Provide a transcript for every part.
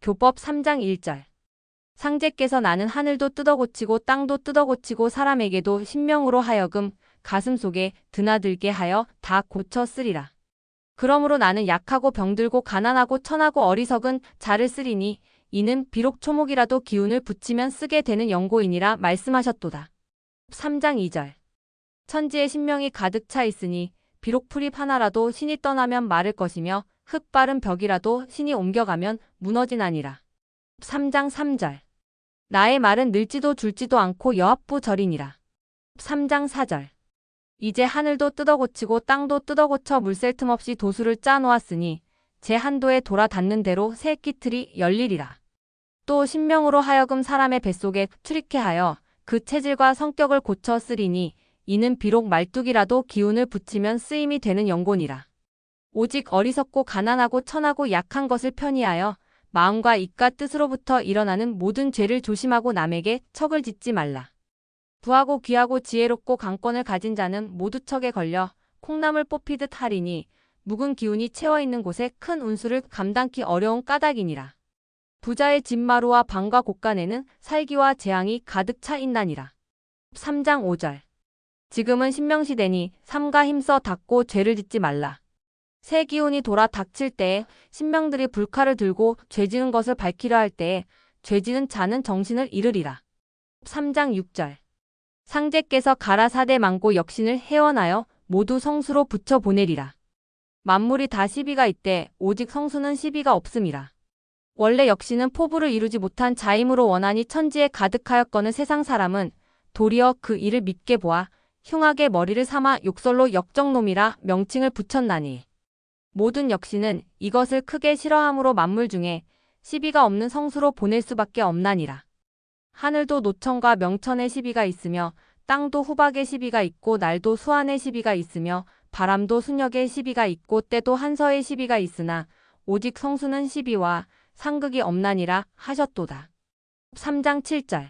교법 3장 1절. 상제께서 나는 하늘도 뜯어고치고 땅도 뜯어고치고 사람에게도 신명으로 하여금 가슴 속에 드나들게 하여 다 고쳐 쓰리라. 그러므로 나는 약하고 병들고 가난하고 천하고 어리석은 자를 쓰리니 이는 비록 초목이라도 기운을 붙이면 쓰게 되는 연고이니라 말씀하셨도다. 3장 2절. 천지에 신명이 가득 차 있으니 비록 풀잎 하나라도 신이 떠나면 마를 것이며 흙 바른 벽이라도 신이 옮겨가면 무너지나니라. 3장 3절. 나의 말은 늙지도 줄지도 않고 여합부 절이니라. 3장 4절. 이제 하늘도 뜯어고치고 땅도 뜯어고쳐 물샐 틈 없이 도수를 짜 놓았으니 제 한도에 돌아 닿는 대로 새 끼틀이 열리리라. 또 신명으로 하여금 사람의 뱃속에 출입케 하여 그 체질과 성격을 고쳐 쓰리니 이는 비록 말뚝이라도 기운을 붙이면 쓰임이 되는 연고니라. 오직 어리석고 가난하고 천하고 약한 것을 편히하여 마음과 입과 뜻으로부터 일어나는 모든 죄를 조심하고 남에게 척을 짓지 말라. 부하고 귀하고 지혜롭고 강권을 가진 자는 모두 척에 걸려 콩나물 뽑히듯 하리니 묵은 기운이 채워있는 곳에 큰 운수를 감당기 어려운 까닭이니라. 부자의 집마루와 방과 곳간에는 살기와 재앙이 가득 차 있나니라. 3장 5절. 지금은 신명시대니 삼가 힘써 닦고 죄를 짓지 말라. 새 기운이 돌아 닥칠 때에 신명들이 불칼을 들고 죄지는 것을 밝히려 할 때에 죄지는 자는 정신을 잃으리라. 3장 6절. 상제께서 가라사대 망고 역신을 해원하여 모두 성수로 붙여 보내리라. 만물이 다 시비가 있되 오직 성수는 시비가 없음이라. 원래 역신은 포부를 이루지 못한 자임으로 원한이 천지에 가득하였거늘 세상 사람은 도리어 그 일을 밉게 보아 흉하게 머리를 삼아 욕설로 역정놈이라 명칭을 붙였나니 모든 역신은 이것을 크게 싫어함으로 만물 중에 시비가 없는 성수로 보낼 수밖에 없나니라. 하늘도 노천과 명천의 시비가 있으며 땅도 후박의 시비가 있고 날도 수안의 시비가 있으며 바람도 순역의 시비가 있고 때도 한서의 시비가 있으나 오직 성수는 시비와 상극이 없나니라 하셨도다. 3장 7절.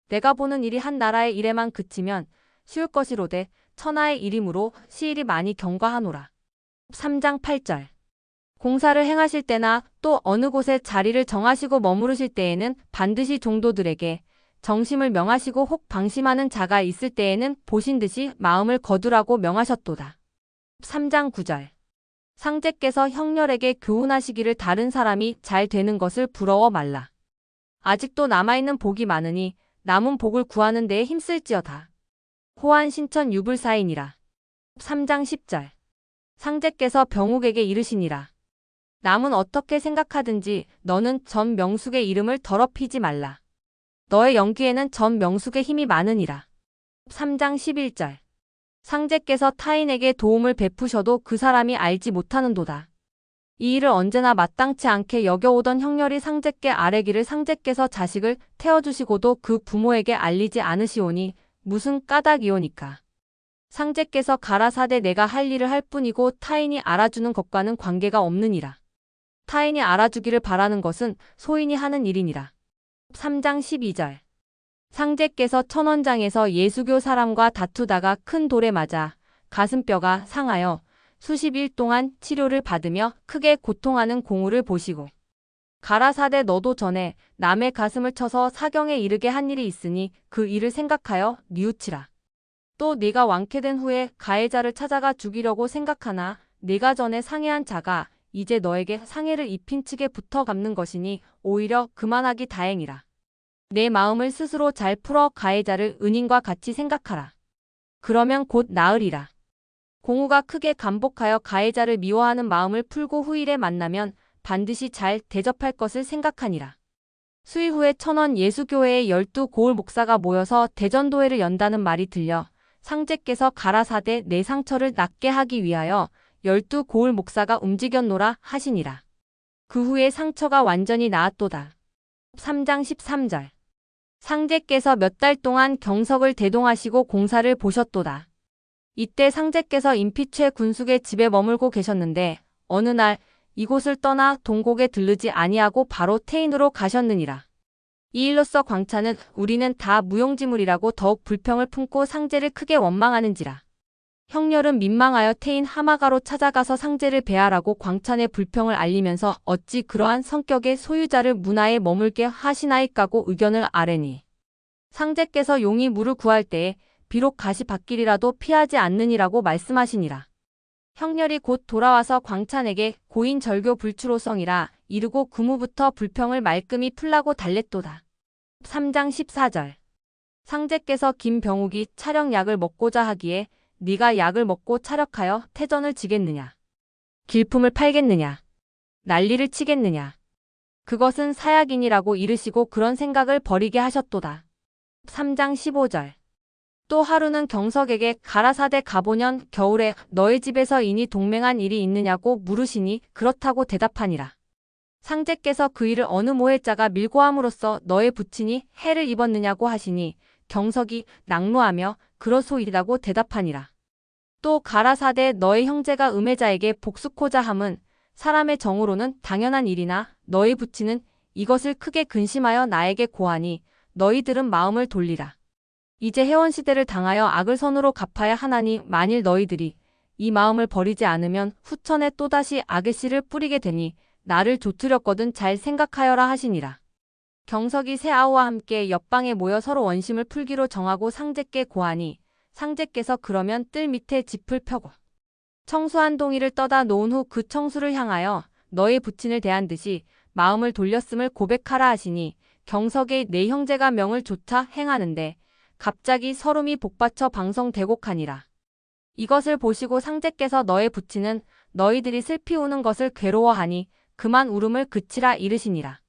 내가 보는 일이 한 나라의 일에만 그치면 쉬울 것이로되 천하의 일이므로 시일이 많이 경과하노라. 3장 8절. 공사를 행하실 때나 또 어느 곳에 자리를 정하시고 머무르실 때에는 반드시 종도들에게 정심을 명하시고 혹 방심하는 자가 있을 때에는 보신 듯이 마음을 거두라고 명하셨도다. 3장 9절. 상제께서 형렬에게 교훈하시기를 다른 사람이 잘 되는 것을 부러워 말라. 아직도 남아있는 복이 많으니 남은 복을 구하는 데에 힘쓸지어다. 호안 신천 유불사이니라. 3장 10절. 상제께서 병욱에게 이르시니라. 남은 어떻게 생각하든지 너는 전 명숙의 이름을 더럽히지 말라. 너의 연기에는 전 명숙의 힘이 많으니라. 3장 11절. 상제께서 타인에게 도움을 베푸셔도 그 사람이 알지 못하는도다. 이 일을 언제나 마땅치 않게 여겨오던 형렬이 상제께 아뢰기를 상제께서 자식을 태워주시고도 그 부모에게 알리지 않으시오니 무슨 까닭이오니까. 상제께서 가라사대 내가 할 일을 할 뿐이고 타인이 알아주는 것과는 관계가 없느니라. 타인이 알아주기를 바라는 것은 소인이 하는 일이니라. 3장 12절. 상제께서 천원장에서 예수교 사람과 다투다가 큰 돌에 맞아 가슴뼈가 상하여 수십 일 동안 치료를 받으며 크게 고통하는 공우를 보시고 가라사대 너도 전에 남의 가슴을 쳐서 사경에 이르게 한 일이 있으니 그 일을 생각하여 뉘우치라. 또 네가 완쾌된 후에 가해자를 찾아가 죽이려고 생각하나 네가 전에 상해한 자가 이제 너에게 상해를 입힌 측에 붙어 갚는 것이니 오히려 그만하기 다행이라. 내 마음을 스스로 잘 풀어 가해자를 은인과 같이 생각하라. 그러면 곧 나으리라. 공우가 크게 감복하여 가해자를 미워하는 마음을 풀고 후일에 만나면 반드시 잘 대접할 것을 생각하니라. 수일 후에 천원 예수교회의 12고을 목사가 모여서 대전도회를 연다는 말이 들려 상제께서 가라사대 내 상처를 낫게 하기 위하여 12고을 목사가 움직였노라 하시니라. 그 후에 상처가 완전히 나았도다. 3장 13절. 상제께서 몇 달 동안 경석을 대동하시고 공사를 보셨도다. 이때 상제께서 임피최 군숙의 집에 머물고 계셨는데 어느 날 이곳을 떠나 동곡에 들르지 아니하고 바로 태인으로 가셨느니라. 이 일로써 광차는 우리는 다 무용지물이라고 더욱 불평을 품고 상제를 크게 원망하는지라. 형렬은 민망하여 태인 하마가로 찾아가서 상제를 배하라고 광찬의 불평을 알리면서 어찌 그러한 성격의 소유자를 문하에 머물게 하시나이까고 의견을 아뢰니 상제께서 용이 물을 구할 때에 비록 가시밭길이라도 피하지 않느니라고 말씀하시니라. 형렬이 곧 돌아와서 광찬에게 고인 절교 불추로성이라 이르고 구무부터 불평을 말끔히 풀라고 달랬도다. 3장 14절 상제께서 김병욱이 차력약을 먹고자 하기에 네가 약을 먹고 차력하여 태전을 지겠느냐. 길품을 팔겠느냐. 난리를 치겠느냐. 그것은 사약이니라고 이르시고 그런 생각을 버리게 하셨도다. 3장 15절 또 하루는 경석에게 가라사대 가보년 겨울에 너의 집에서 이니 동맹한 일이 있느냐고 물으시니 그렇다고 대답하니라. 상제께서 그 일을 어느 모해자가 밀고 함으로써 너의 부친이 해를 입었느냐고 하시니 경석이 낙로하며 그러소이라고 대답하니라. 또 가라사대 너의 형제가 음해자에게 복수코자 함은 사람의 정으로는 당연한 일이나 너의 부친은 이것을 크게 근심하여 나에게 고하니 너희들은 마음을 돌리라. 이제 해원시대를 당하여 악을 선으로 갚아야 하나니 만일 너희들이 이 마음을 버리지 않으면 후천에 또다시 악의 씨를 뿌리게 되니 나를 조투렸거든 잘 생각하여라 하시니라. 경석이 새아우와 함께 옆방에 모여 서로 원심을 풀기로 정하고 상제께 고하니 상제께서 그러면 뜰 밑에 짚을 펴고 청수한 동이를 떠다 놓은 후 그 청수를 향하여 너의 부친을 대한 듯이 마음을 돌렸음을 고백하라 하시니 경석의 네 형제가 명을 조차 행하는데 갑자기 서름이 복받쳐 방성대곡하니라. 이것을 보시고 상제께서 너의 부친은 너희들이 슬피 우는 것을 괴로워하니 그만 울음을 그치라 이르시니라.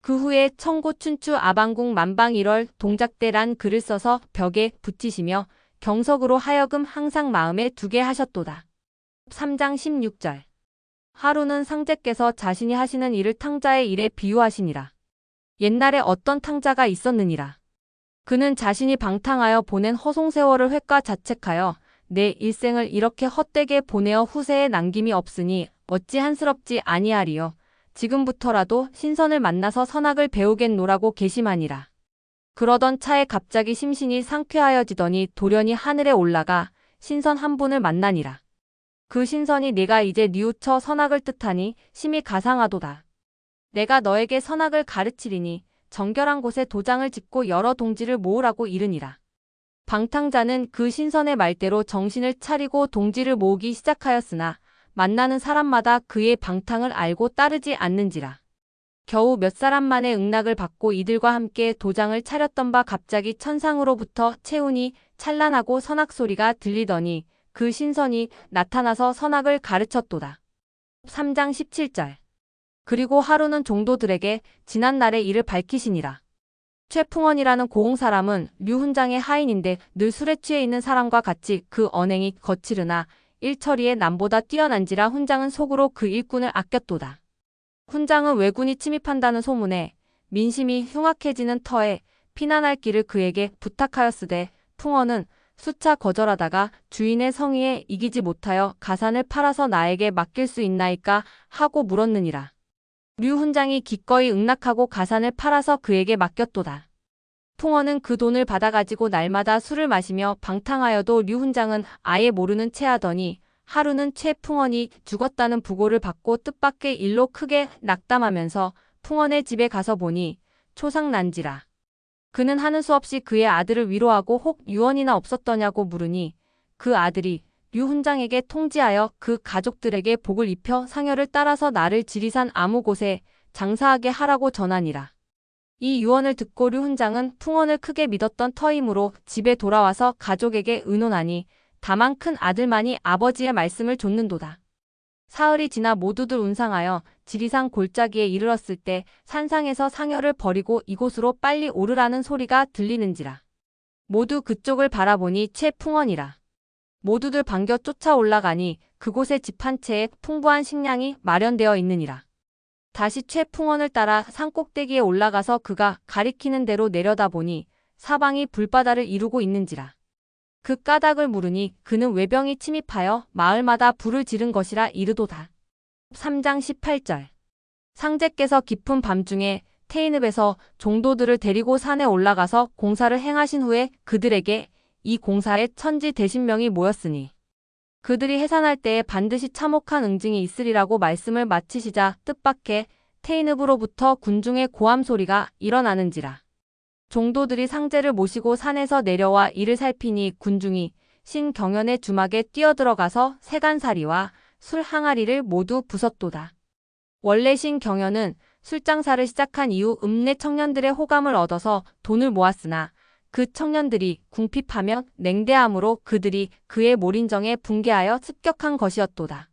그 후에 청고 춘추 아방궁 만방 1월 동작대란 글을 써서 벽에 붙이시며 경석으로 하여금 항상 마음에 두게 하셨도다. 3장 16절 하루는 상제께서 자신이 하시는 일을 탕자의 일에 비유하시니라. 옛날에 어떤 탕자가 있었느니라. 그는 자신이 방탕하여 보낸 허송세월을 횟가자책하여 내 일생을 이렇게 헛되게 보내어 후세에 남김이 없으니 어찌 한스럽지 아니하리요. 지금부터라도 신선을 만나서 선악을 배우겠노라고 계심하니라. 그러던 차에 갑자기 심신이 상쾌하여지더니 돌연히 하늘에 올라가 신선 한 분을 만나니라. 그 신선이 네가 이제 뉘우쳐 선악을 뜻하니 심히 가상하도다. 내가 너에게 선악을 가르치리니 정결한 곳에 도장을 짓고 여러 동지를 모으라고 이르니라. 방탕자는 그 신선의 말대로 정신을 차리고 동지를 모으기 시작하였으나 만나는 사람마다 그의 방탕을 알고 따르지 않는지라. 겨우 몇 사람만의 응낙을 받고 이들과 함께 도장을 차렸던 바 갑자기 천상으로부터 채운이 찬란하고 선악 소리가 들리더니 그 신선이 나타나서 선악을 가르쳤도다. 3장 17절 그리고 하루는 종도들에게 지난날의 일을 밝히시니라. 최풍원이라는 고흥 사람은 류훈장의 하인인데 늘 술에 취해 있는 사람과 같이 그 언행이 거칠으나 일처리에 남보다 뛰어난지라 훈장은 속으로 그 일꾼을 아꼈도다. 훈장은 왜군이 침입한다는 소문에 민심이 흉악해지는 터에 피난할 길을 그에게 부탁하였으되 풍원은 수차 거절하다가 주인의 성의에 이기지 못하여 가산을 팔아서 나에게 맡길 수 있나이까 하고 물었느니라. 류훈장이 기꺼이 응낙하고 가산을 팔아서 그에게 맡겼도다. 풍원은 그 돈을 받아가지고 날마다 술을 마시며 방탕하여도 류훈장은 아예 모르는 체하더니 하루는 최풍원이 죽었다는 부고를 받고 뜻밖의 일로 크게 낙담하면서 풍원의 집에 가서 보니 초상난지라. 그는 하는 수 없이 그의 아들을 위로하고 혹 유언이나 없었더냐고 물으니 그 아들이 류훈장에게 통지하여 그 가족들에게 복을 입혀 상여를 따라서 나를 지리산 아무 곳에 장사하게 하라고 전하니라. 이 유언을 듣고 류훈장은 풍원을 크게 믿었던 터이므로 집에 돌아와서 가족에게 의논하니 다만 큰 아들만이 아버지의 말씀을 좇는도다. 사흘이 지나 모두들 운상하여 지리산 골짜기에 이르렀을 때 산상에서 상여를 버리고 이곳으로 빨리 오르라는 소리가 들리는지라. 모두 그쪽을 바라보니 최풍원이라. 모두들 반겨 쫓아 올라가니 그곳에 집 한 채에 풍부한 식량이 마련되어 있느니라. 다시 최풍원을 따라 산꼭대기에 올라가서 그가 가리키는 대로 내려다보니 사방이 불바다를 이루고 있는지라. 그 까닭을 물으니 그는 외병이 침입하여 마을마다 불을 지른 것이라 이르도다. 3장 18절 상제께서 깊은 밤중에 태인읍에서 종도들을 데리고 산에 올라가서 공사를 행하신 후에 그들에게 이 공사에 천지 대신명이 모였으니 그들이 해산할 때에 반드시 참혹한 응징이 있으리라고 말씀을 마치시자 뜻밖의 테이늪으로부터 군중의 고함 소리가 일어나는지라. 종도들이 상제를 모시고 산에서 내려와 이를 살피니 군중이 신경연의 주막에 뛰어들어가서 세간살이와 술 항아리를 모두 부쉈도다. 원래 신경연은 술장사를 시작한 이후 읍내 청년들의 호감을 얻어서 돈을 모았으나 그 청년들이 궁핍하며 냉대함으로 그들이 그의 몰인정에 붕괴하여 습격한 것이었도다.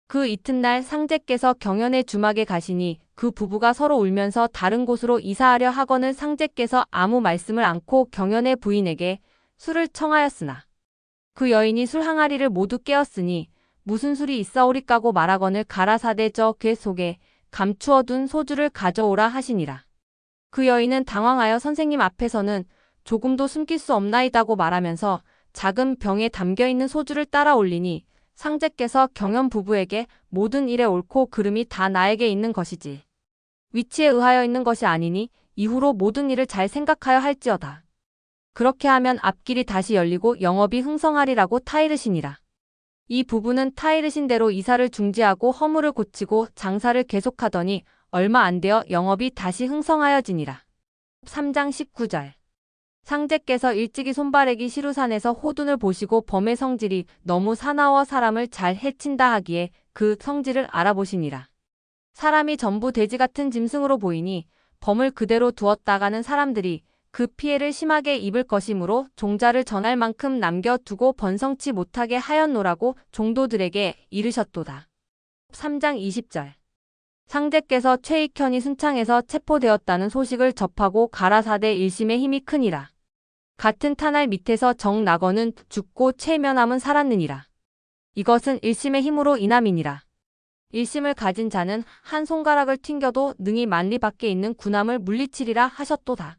그 이튿날 상제께서 경연의 주막에 가시니 그 부부가 서로 울면서 다른 곳으로 이사하려 하거늘 상제께서 아무 말씀을 않고 경연의 부인에게 술을 청하였으나 그 여인이 술 항아리를 모두 깨었으니 무슨 술이 있사오리까고 말하거늘 가라사대 저 궤 속에 감추어둔 소주를 가져오라 하시니라. 그 여인은 당황하여 선생님 앞에서는 조금도 숨길 수 없나이다고 말하면서 작은 병에 담겨있는 소주를 따라 올리니 상제께서 경연 부부에게 모든 일의 옳고 그름이 다 나에게 있는 것이지 위치에 의하여 있는 것이 아니니 이후로 모든 일을 잘 생각하여 할지어다. 그렇게 하면 앞길이 다시 열리고 영업이 흥성하리라고 타이르시니라. 이 부부는 타이르신 대로 이사를 중지하고 허물을 고치고 장사를 계속하더니 얼마 안 되어 영업이 다시 흥성하여지니라. 3장 19절 상제께서 일찍이 손바래기 시루산에서 호둔을 보시고 범의 성질이 너무 사나워 사람을 잘 해친다 하기에 그 성질을 알아보시니라. 사람이 전부 돼지 같은 짐승으로 보이니 범을 그대로 두었다가는 사람들이 그 피해를 심하게 입을 것이므로 종자를 전할 만큼 남겨두고 번성치 못하게 하였노라고 종도들에게 이르셨도다. 3장 20절 상제께서 최익현이 순창에서 체포되었다는 소식을 접하고 가라사대 일심의 힘이 크니라. 같은 탄알 밑에서 정낙원은 죽고 최면함은 살았느니라. 이것은 일심의 힘으로 인함이니라. 일심을 가진 자는 한 손가락을 튕겨도 능히 만리 밖에 있는 군함을 물리치리라 하셨도다.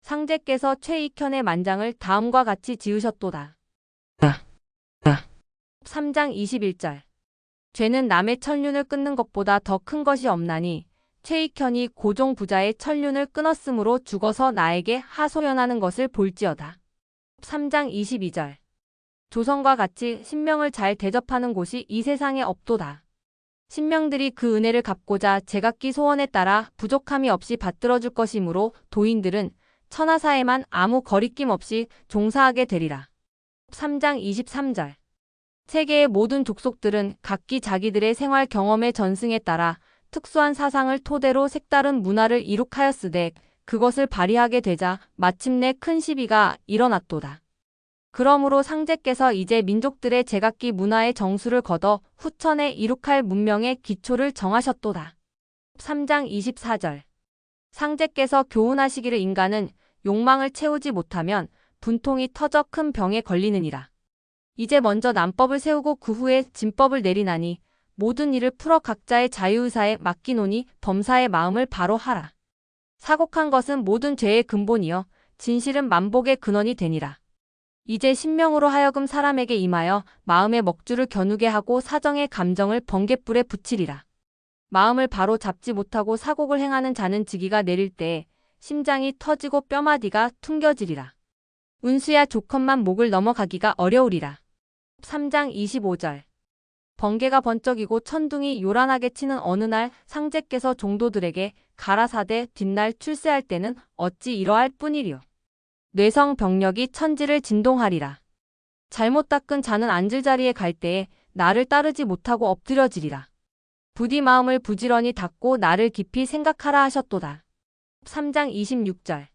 상제께서 최익현의 만장을 다음과 같이 지으셨도다. 3장 21절 죄는 남의 천륜을 끊는 것보다 더 큰 것이 없나니 최익현이 고종 부자의 천륜을 끊었으므로 죽어서 나에게 하소연하는 것을 볼지어다. 3장 22절 조선과 같이 신명을 잘 대접하는 곳이 이 세상에 없도다. 신명들이 그 은혜를 갚고자 제각기 소원에 따라 부족함이 없이 받들어줄 것이므로 도인들은 천하사에만 아무 거리낌 없이 종사하게 되리라. 3장 23절 세계의 모든 족속들은 각기 자기들의 생활 경험의 전승에 따라 특수한 사상을 토대로 색다른 문화를 이룩하였으되 그것을 발휘하게 되자 마침내 큰 시비가 일어났도다. 그러므로 상제께서 이제 민족들의 제각기 문화의 정수를 거둬 후천에 이룩할 문명의 기초를 정하셨도다. 3장 24절 상제께서 교훈하시기를 인간은 욕망을 채우지 못하면 분통이 터져 큰 병에 걸리느니라. 이제 먼저 남법을 세우고 그 후에 진법을 내리나니 모든 일을 풀어 각자의 자유의사에 맡기노니 범사의 마음을 바로 하라. 사곡한 것은 모든 죄의 근본이요 진실은 만복의 근원이 되니라. 이제 신명으로 하여금 사람에게 임하여 마음의 먹주를 겨누게 하고 사정의 감정을 번갯불에 붙이리라. 마음을 바로 잡지 못하고 사곡을 행하는 자는 지기가 내릴 때에 심장이 터지고 뼈마디가 퉁겨지리라. 운수야 조컷만 목을 넘어가기가 어려우리라. 3장 25절 번개가 번쩍이고 천둥이 요란하게 치는 어느 날 상제께서 종도들에게 가라사대 뒷날 출세할 때는 어찌 이러할 뿐이리요. 뇌성 병력이 천지를 진동하리라. 잘못 닦은 자는 앉을 자리에 갈 때에 나를 따르지 못하고 엎드려지리라. 부디 마음을 부지런히 닫고 나를 깊이 생각하라 하셨도다. 3장 26절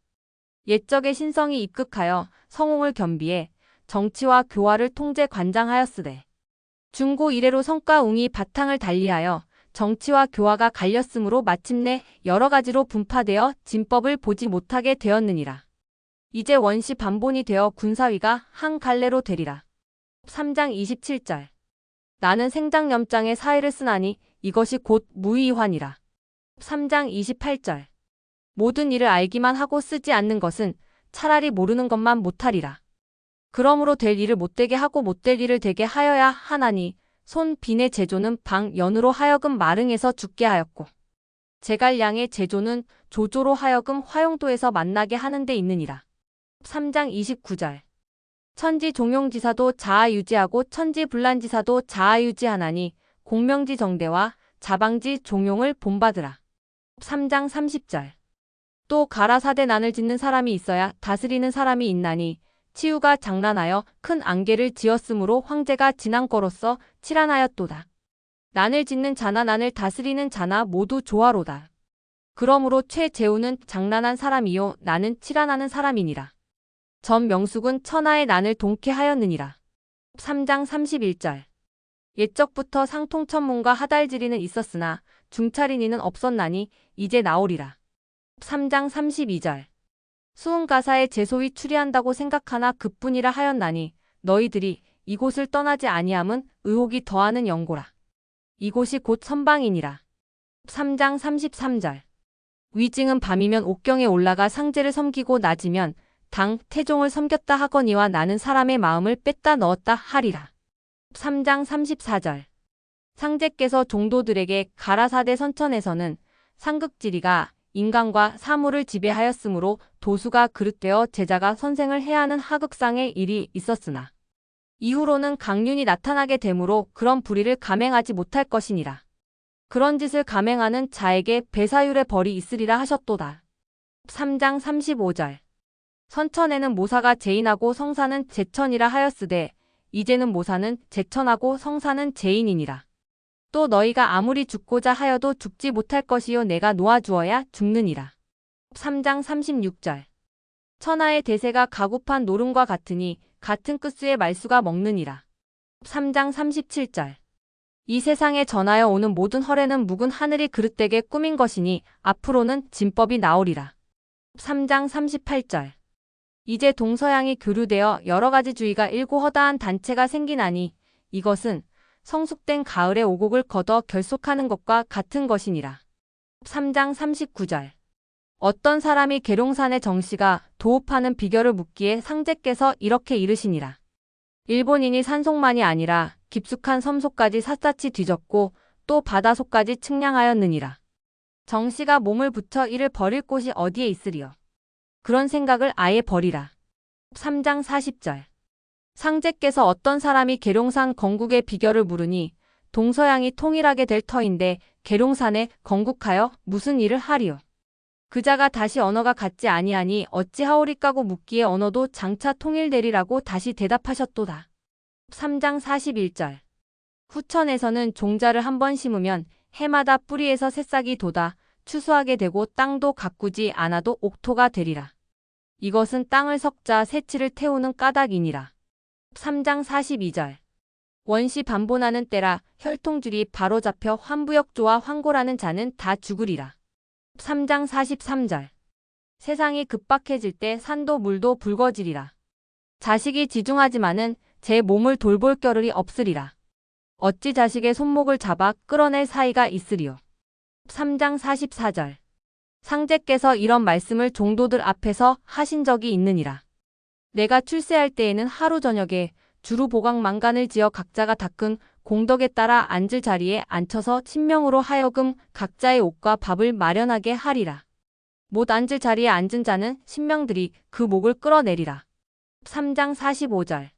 옛적의 신성이 입극하여 성홍을 겸비해 정치와 교화를 통제 관장하였으되 중고 이래로 성과웅이 바탕을 달리하여 정치와 교화가 갈렸으므로 마침내 여러 가지로 분파되어 진법을 보지 못하게 되었느니라. 이제 원시 반본이 되어 군사위가 한 갈래로 되리라. 3장 27절 나는 생장염장의 사회를 쓰나니 이것이 곧 무의환이라. 3장 28절 모든 일을 알기만 하고 쓰지 않는 것은 차라리 모르는 것만 못하리라. 그러므로 될 일을 못되게 하고 못될 일을 되게 하여야 하나니 손 빈의 제조는 방 연으로 하여금 마릉에서 죽게 하였고 제갈량의 제조는 조조로 하여금 화용도에서 만나게 하는 데 있느니라. 3장 29절 천지종용지사도 자아유지하고 천지불란지사도 자아유지하나니 공명지정대와 자방지 종용을 본받으라. 3장 30절. 또 가라사대 난을 짓는 사람이 있어야 다스리는 사람이 있나니 치유가 장난하여 큰 안개를 지었으므로 황제가 진앙거로서 칠한하였도다. 난을 짓는 자나 난을 다스리는 자나 모두 조화로다. 그러므로 최재우는 장난한 사람이요 나는 칠한하는 사람이니라. 전 명숙은 천하의 난을 동케 하였느니라. 3장 31절. 옛적부터 상통천문과 하달지리는 있었으나 중차린이는 없었나니 이제 나오리라. 3장 32절. 수은가사의 제소위 추리한다고 생각하나 그뿐이라 하였나니 너희들이 이곳을 떠나지 아니함은 의혹이 더하는 연고라. 이곳이 곧 선방이니라. 3장 33절. 위증은 밤이면 옥경에 올라가 상제를 섬기고 낮이면 당 태종을 섬겼다 하거니와 나는 사람의 마음을 뺐다 넣었다 하리라. 3장 34절. 상제께서 종도들에게 가라사대 선천에서는 상극지리가 인간과 사물을 지배하였으므로 도수가 그릇되어 제자가 선생을 해야 하는 하극상의 일이 있었으나 이후로는 강륜이 나타나게 되므로 그런 불의를 감행하지 못할 것이니라. 그런 짓을 감행하는 자에게 배사율의 벌이 있으리라 하셨도다. 3장 35절. 선천에는 모사가 제인하고 성사는 제천이라 하였으되 이제는 모사는 제천하고 성사는 제인이니라. 또 너희가 아무리 죽고자 하여도 죽지 못할 것이요 내가 놓아주어야 죽느니라. 3장 36절. 천하의 대세가 가구판 노름과 같으니 같은 끝수의 말수가 먹느니라. 3장 37절. 이 세상에 전하여 오는 모든 허례는 묵은 하늘이 그릇되게 꾸민 것이니 앞으로는 진법이 나오리라. 3장 38절. 이제 동서양이 교류되어 여러 가지 주의가 일고 허다한 단체가 생기나니 이것은 성숙된 가을에 오곡을 걷어 결속하는 것과 같은 것이니라. 3장 39절. 어떤 사람이 계룡산의 정씨가 도읍하는 비결을 묻기에 상제께서 이렇게 이르시니라. 일본인이 산속만이 아니라 깊숙한 섬속까지 샅샅이 뒤졌고 또 바다속까지 측량하였느니라. 정씨가 몸을 붙여 이를 버릴 곳이 어디에 있으리요. 그런 생각을 아예 버리라. 3장 40절. 상제께서 어떤 사람이 계룡산 건국의 비결을 물으니 동서양이 통일하게 될 터인데 계룡산에 건국하여 무슨 일을 하리요. 그자가 다시 언어가 같지 아니하니 어찌하오리까고 묻기에 언어도 장차 통일되리라고 다시 대답하셨도다. 3장 41절. 후천에서는 종자를 한 번 심으면 해마다 뿌리에서 새싹이 돋아 추수하게 되고 땅도 가꾸지 않아도 옥토가 되리라. 이것은 땅을 섞자 새치를 태우는 까닭이니라. 3장 42절. 원시 반본하는 때라 혈통줄이 바로잡혀 환부역조와 환고라는 자는 다 죽으리라. 3장 43절. 세상이 급박해질 때 산도 물도 붉어지리라. 자식이 지중하지만은 제 몸을 돌볼 겨를이 없으리라. 어찌 자식의 손목을 잡아 끌어낼 사이가 있으리요. 3장 44절. 상제께서 이런 말씀을 종도들 앞에서 하신 적이 있느니라. 내가 출세할 때에는 하루 저녁에 주루 보각망간을 지어 각자가 닦은 공덕에 따라 앉을 자리에 앉혀서 신명으로 하여금 각자의 옷과 밥을 마련하게 하리라. 못 앉을 자리에 앉은 자는 신명들이 그 목을 끌어내리라. 3장 45절.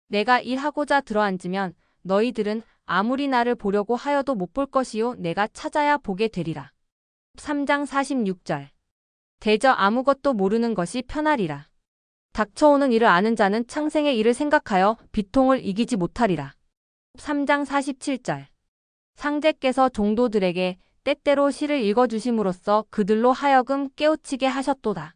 내가 일하고자 들어앉으면 너희들은 아무리 나를 보려고 하여도 못 볼 것이요 내가 찾아야 보게 되리라. 3장 46절. 대저 아무것도 모르는 것이 편하리라. 닥쳐오는 일을 아는 자는 창생의 일을 생각하여 비통을 이기지 못하리라. 3장 47절. 상제께서 종도들에게 때때로 시를 읽어주심으로써 그들로 하여금 깨우치게 하셨도다.